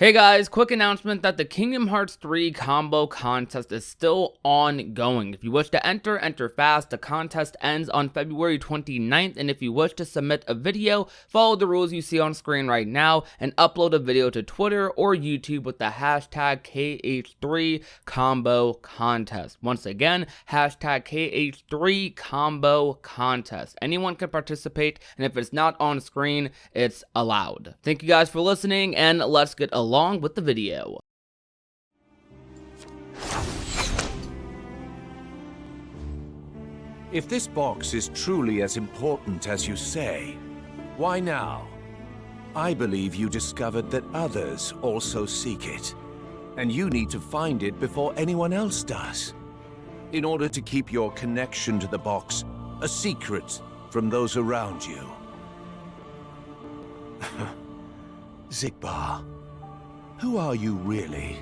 Hey guys, quick announcement that the Kingdom Hearts 3 combo contest is still ongoing. If you wish to enter, enter fast. The contest ends on February 29th, and if you wish to submit a video, follow the rules you see on screen right now and upload a video to Twitter or YouTube with the hashtag KH3 combo contest. Once again, hashtag KH3 combo contest. Anyone can participate, and if it's not on screen, it's allowed. Thank you guys for listening, and let's get along with the video. If this box is truly as important as you say, why now? I believe you discovered that others also seek it, and you need to find it before anyone else does, in order to keep your connection to the box a secret from those around you. Xigbar. Who are you really?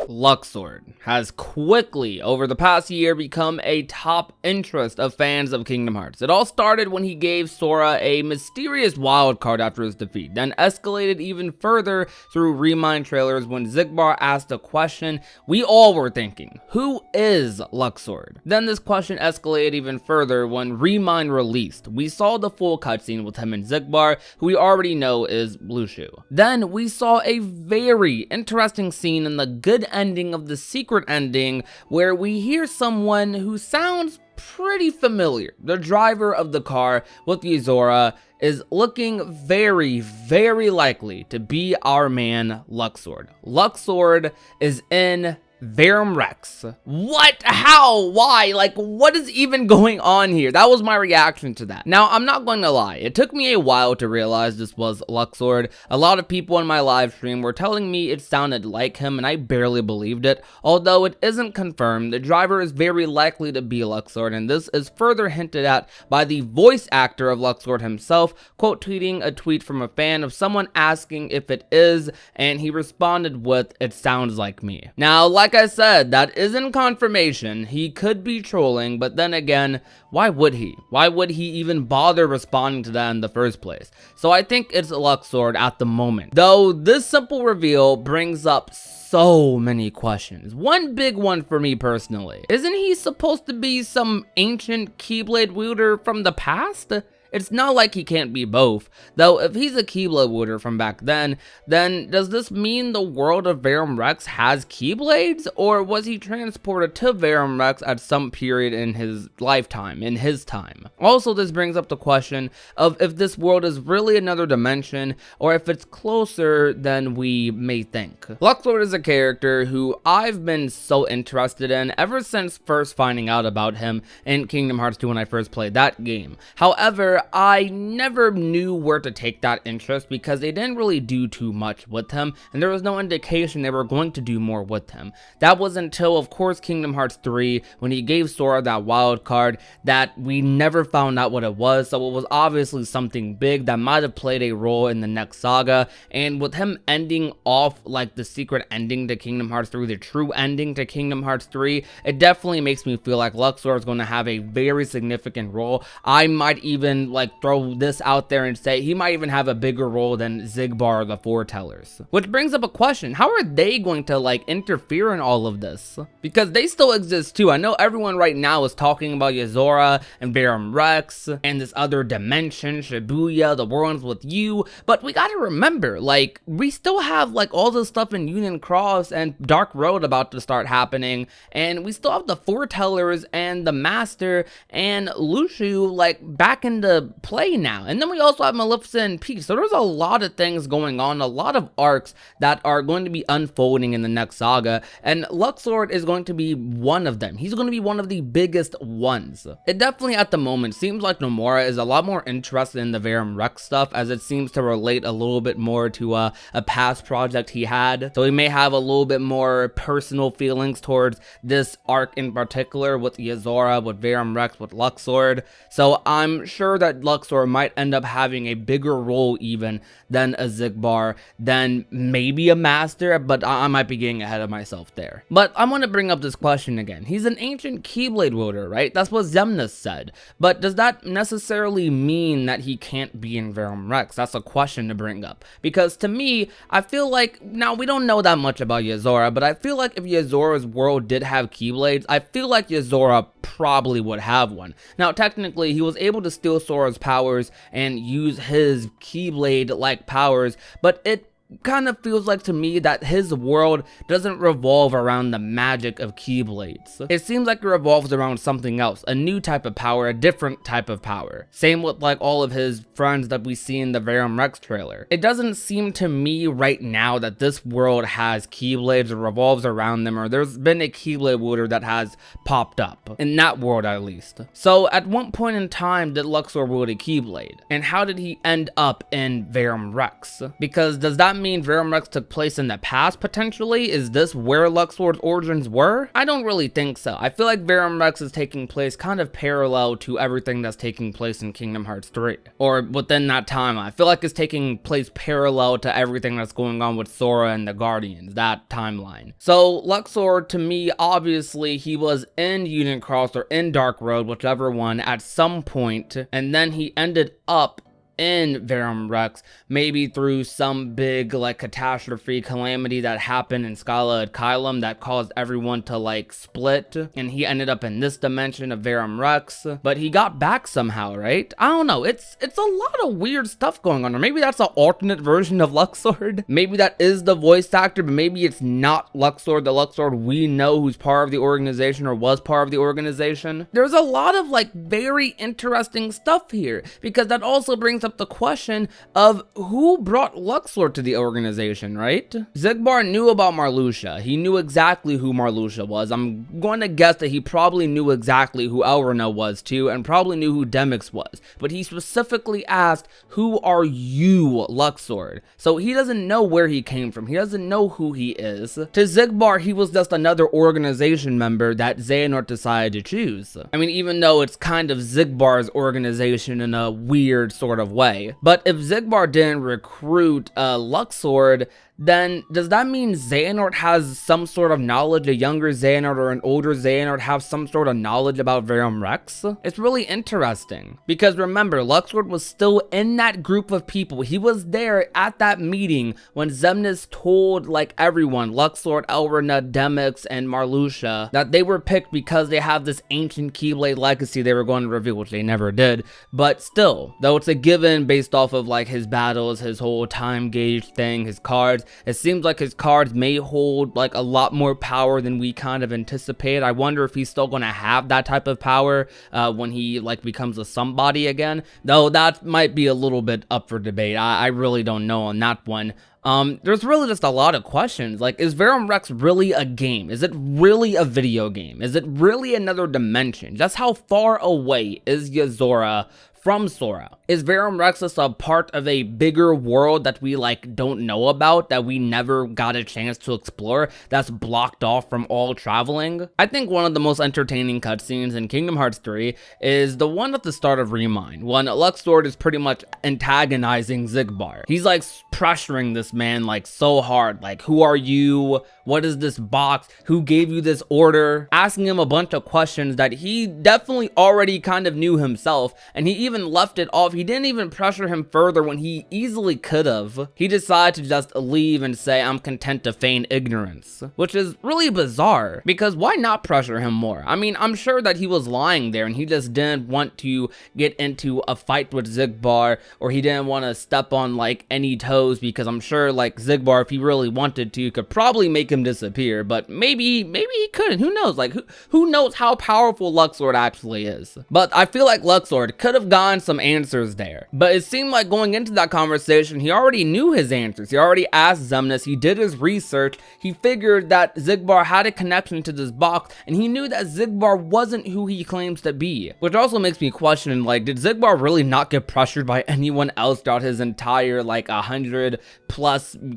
Luxord has quickly, over the past year, become a top interest of fans of Kingdom Hearts. It all started when he gave Sora a mysterious wildcard after his defeat, then escalated even further through ReMind trailers when Xigbar asked a question we all were thinking: who is Luxord? Then this question escalated even further when ReMind released. We saw the full cutscene with him and Xigbar, who we already know is Blueshoe. Then we saw a very interesting scene in the good ending of the secret ending where we hear someone who sounds pretty familiar. The driver of the car with Yozora is looking very, very likely to be our man Luxord. Luxord is in Verum Rex. What? How? Why? Like, what is even going on here? That was my reaction to that. Now, I'm not going to lie. It took me a while to realize this was Luxord. A lot of people in my live stream were telling me it sounded like him, and I barely believed it. Although it isn't confirmed, the driver is very likely to be Luxord, and this is further hinted at by the voice actor of Luxord himself, quote tweeting a tweet from a fan of someone asking if it is, and he responded with, "It sounds like me." Now, like I said, that isn't confirmation. He could be trolling, but then again, why would he? Why would he even bother responding to that in the first place? So I think it's Luxord at the moment. Though this simple reveal brings up so many questions. One big one for me personally. Isn't he supposed to be some ancient Keyblade wielder from the past? It's not like he can't be both, though if he's a Keyblade wielder from back then does this mean the world of Verum Rex has Keyblades, or was he transported to Verum Rex at some period in his lifetime, in his time? Also, this brings up the question of if this world is really another dimension, or if it's closer than we may think. Luxord is a character who I've been so interested in ever since first finding out about him in Kingdom Hearts 2 when I first played that game. However, I never knew where to take that interest because they didn't really do too much with him, and there was no indication they were going to do more with him. That was until, of course, Kingdom Hearts 3, when he gave Sora that wild card that we never found out what it was, so it was obviously something big that might have played a role in the next saga, and with him ending off like the secret ending to Kingdom Hearts 3, the true ending to Kingdom Hearts 3, it definitely makes me feel like Luxord is going to have a very significant role. I might even like throw this out there and say he might even have a bigger role than Xigbar or the Foretellers. Which brings up a question: how are they going to like interfere in all of this? Because they still exist too. I know everyone right now is talking about Yozora and Verum Rex and this other dimension, Shibuya, the world ends with you, but we gotta remember, like, we still have like all this stuff in Union Cross and Dark Road about to start happening, and we still have the Foretellers and the Master and Luxord like back in the play now, and then we also have Maleficent and Peach. So there's a lot of things going on, a lot of arcs that are going to be unfolding in the next saga, and Luxord is going to be one of them. He's going to be one of the biggest ones. It definitely at the moment seems like Nomura is a lot more interested in the Verum Rex stuff, as it seems to relate a little bit more to a past project he had, so he may have a little bit more personal feelings towards this arc in particular with Yozora, with Verum Rex, with Luxord. So I'm sure that Luxord might end up having a bigger role even than a Xigbar, than maybe a master, but I might be getting ahead of myself there. But I want to bring up this question again. He's an ancient Keyblade wielder, right? That's what Xemnas said. But does that necessarily mean that he can't be in Verum Rex? That's a question to bring up. Because to me, I feel like, now we don't know that much about Yozora, but I feel like if Yozora's world did have Keyblades, I feel like Yozora probably would have one. Now technically, he was able to steal Sora's powers and use his Keyblade-like powers, but it kind of feels like to me that his world doesn't revolve around the magic of Keyblades. It seems like it revolves around something else, a new type of power, a different type of power. Same with like all of his friends that we see in the Verum Rex trailer. It doesn't seem to me right now that this world has Keyblades or revolves around them, or there's been a Keyblade wielder that has popped up, in that world at least. So at what point in time did Luxord wield a Keyblade? And how did he end up in Verum Rex? Because does that mean Verum Rex took place in the past potentially? Is this where Luxord's origins were? I don't really think so. I feel like Verum Rex is taking place kind of parallel to everything that's taking place in Kingdom Hearts 3. Or within that time, I feel like it's taking place parallel to everything that's going on with Sora and the Guardians, that timeline. So Luxord, to me, obviously he was in Union Cross or in Dark Road, whichever one, at some point, and then he ended up in Verum Rex, maybe through some big like catastrophe calamity that happened in Scala Adkylum that caused everyone to like split, and he ended up in this dimension of Verum Rex, but he got back somehow, right? I don't know, it's a lot of weird stuff going on, or maybe that's an alternate version of Luxord. Maybe that is the voice actor, but maybe it's not Luxord, the Luxord we know who's part of the organization or was part of the organization. There's a lot of like very interesting stuff here, because that also brings up the question of who brought Luxord to the organization, right? Xigbar knew about Marluxia. He knew exactly who Marluxia was. I'm going to guess that he probably knew exactly who Elrena was too, and probably knew who Demyx was. But he specifically asked, "Who are you, Luxord?" So he doesn't know where he came from. He doesn't know who he is. To Xigbar, he was just another organization member that Xehanort decided to choose. I mean, even though it's kind of Xigbar's organization in a weird sort of way. But if Xigbar didn't recruit Luxord, then does that mean Xehanort has some sort of knowledge, a younger Xehanort or an older Xehanort have some sort of knowledge about Verum Rex? It's really interesting, because remember, Luxord was still in that group of people. He was there at that meeting when Xemnas told like everyone, Luxord, Elrena, Demyx, and Marluxia, that they were picked because they have this ancient Keyblade legacy they were going to reveal, which they never did. But still, though it's a given based off of like his battles, his whole time gauge thing, his cards, it seems like his cards may hold like a lot more power than we kind of anticipate. I wonder if he's still going to have that type of power when he like becomes a somebody again, though that might be a little bit up for debate. I really don't know on that one. There's really just a lot of questions. Like, is Verum Rex really a game? Is it really a video game? Is it really another dimension? Just how far away is Yozora from Sora? Is Verum Rex just a part of a bigger world that we like don't know about, that we never got a chance to explore, that's blocked off from all traveling? I think one of the most entertaining cutscenes in Kingdom Hearts 3 is the one at the start of ReMind, when Luxord is pretty much antagonizing Xigbar. He's like pressuring this man like so hard, like, who are you? What is this box? Who gave you this order? Asking him a bunch of questions that he definitely already kind of knew himself, and he even left it off. He didn't even pressure him further when he easily could have. He decided to just leave and say, "I'm content to feign ignorance," which is really bizarre, because why not pressure him more? I mean, I'm sure that he was lying there and he just didn't want to get into a fight with Xigbar, or he didn't want to step on like any toes, because I'm sure like Xigbar, if he really wanted to, could probably make him disappear, but maybe he couldn't. Who knows? Like, who knows how powerful Luxord actually is? But I feel like Luxord could have gotten some answers there, but it seemed like going into that conversation, he already knew his answers. He already asked Xemnas, he did his research, he figured that Xigbar had a connection to this box, and he knew that Xigbar wasn't who he claims to be, which also makes me question, like, did Xigbar really not get pressured by anyone else throughout his entire like 100+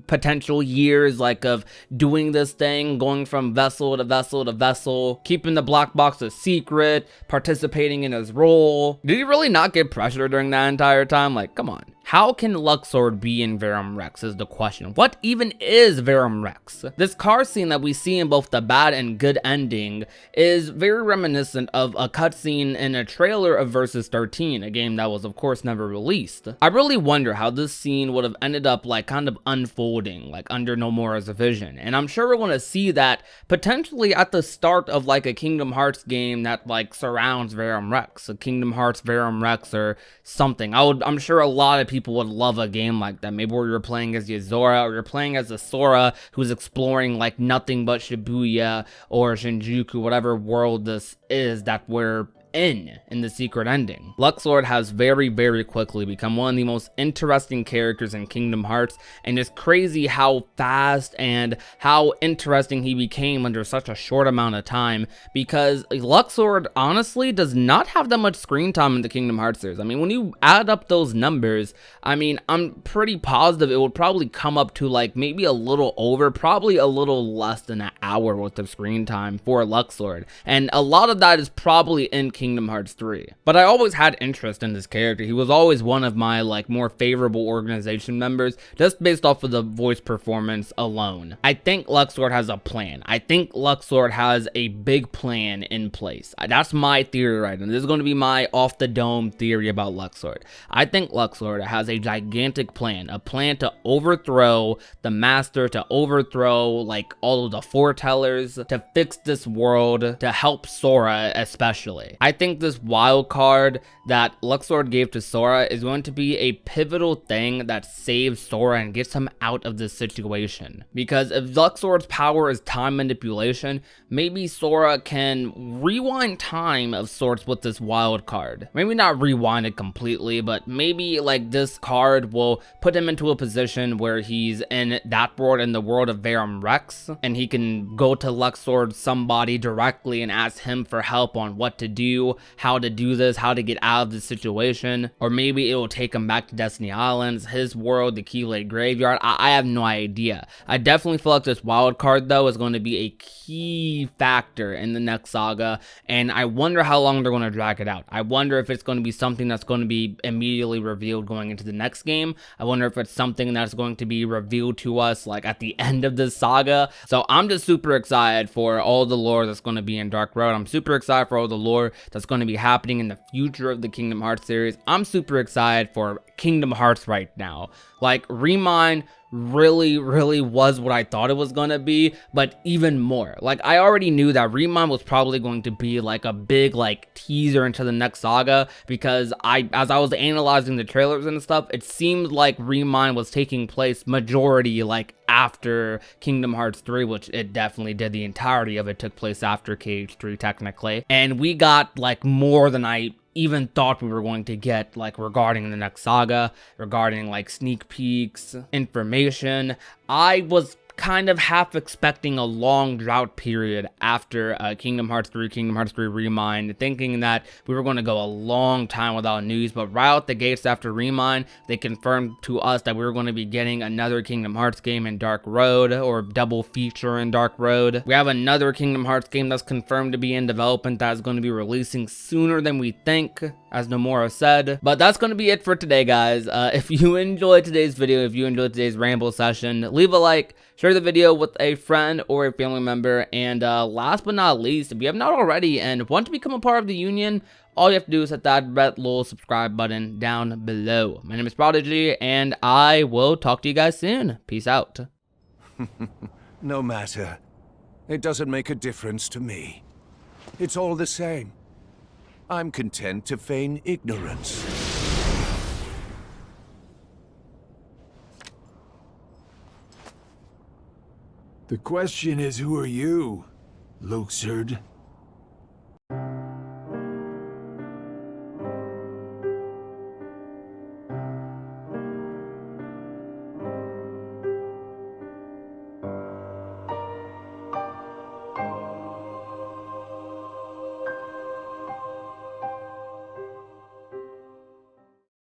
potential years like of doing this thing, going from vessel to vessel to vessel, keeping the black box a secret, participating in his role? Did he really not get pressure during that entire time? Like, come on. How can Luxord be in Verum Rex is the question. What even is Verum Rex? This car scene that we see in both the bad and good ending is very reminiscent of a cutscene in a trailer of Versus 13, a game that was of course never released. I really wonder how this scene would have ended up like kind of unfolding like under Nomura's vision, and I'm sure we're going to see that potentially at the start of like a Kingdom Hearts game that like surrounds Verum Rex, a Kingdom Hearts Verum Rex or something. I'm sure a lot of people would love a game like that. Maybe where you're playing as Yozora, or you're playing as a Sora who's exploring like nothing but Shibuya or Shinjuku, whatever world this is that we're in the secret ending. Luxord has very quickly become one of the most interesting characters in Kingdom Hearts, and it's crazy how fast and how interesting he became under such a short amount of time, because Luxord honestly does not have that much screen time in the Kingdom Hearts series. I mean, when you add up those numbers, I mean, I'm pretty positive it would probably come up to like maybe a little over, probably a little less than an hour worth of screen time for Luxord, and a lot of that is probably in Kingdom Hearts 3. But I always had interest in this character. He was always one of my like more favorable organization members just based off of the voice performance alone. I think Luxord has a plan. I think Luxord has a big plan in place. That's my theory right now. This is going to be my off the dome theory about Luxord. I think Luxord has a gigantic plan, a plan to overthrow the Master, to overthrow like all of the foretellers, to fix this world, to help Sora especially. I think this wild card that Luxord gave to Sora is going to be a pivotal thing that saves Sora and gets him out of this situation. Because if Luxord's power is time manipulation, maybe Sora can rewind time of sorts with this wild card. Maybe not rewind it completely, but maybe like this card will put him into a position where he's in that world, in the world of Verum Rex, and he can go to Luxord somebody directly and ask him for help on what to do, how to do this, how to get out of this situation. Or maybe it will take him back to Destiny Islands, his world, the Keylade Graveyard. I have no idea. I definitely feel like this wild card though is going to be a key factor in the next saga, and I wonder how long they're going to drag it out. I wonder if it's going to be something that's going to be immediately revealed going into the next game. I wonder if it's something that's going to be revealed to us like at the end of this saga. So I'm just super excited for all the lore that's going to be in Dark Road. I'm super excited for all the lore that's going to be happening in the future of the Kingdom Hearts series. I'm super excited for Kingdom Hearts right now. Like, ReMind really was what I thought it was gonna be, but even more. Like, I already knew that ReMind was probably going to be like a big like teaser into the next saga, because as I was analyzing the trailers and stuff, it seemed like ReMind was taking place majority like after Kingdom Hearts 3, which it definitely did. The entirety of it took place after KH3 technically, and we got like more than I even thought we were going to get, like regarding the next saga, regarding like sneak peeks, information. I was kind of half expecting a long drought period after Kingdom Hearts 3 ReMind, thinking that we were going to go a long time without news, but right out the gates after ReMind, they confirmed to us that we were going to be getting another Kingdom Hearts game in Dark Road, or double feature in Dark Road. We have another Kingdom Hearts game that's confirmed to be in development that is going to be releasing sooner than we think, as Nomura said. But that's going to be it for today, guys. If you enjoyed today's video, if you enjoyed today's ramble session, leave a like, share the video with a friend or a family member, and last but not least, if you have not already and want to become a part of the union, all you have to do is hit that red little subscribe button down below. My name is Prodigy, and I will talk to you guys soon. Peace out. No matter. It doesn't make a difference to me. It's all the same. I'm content to feign ignorance. The question is, who are you, Luxord?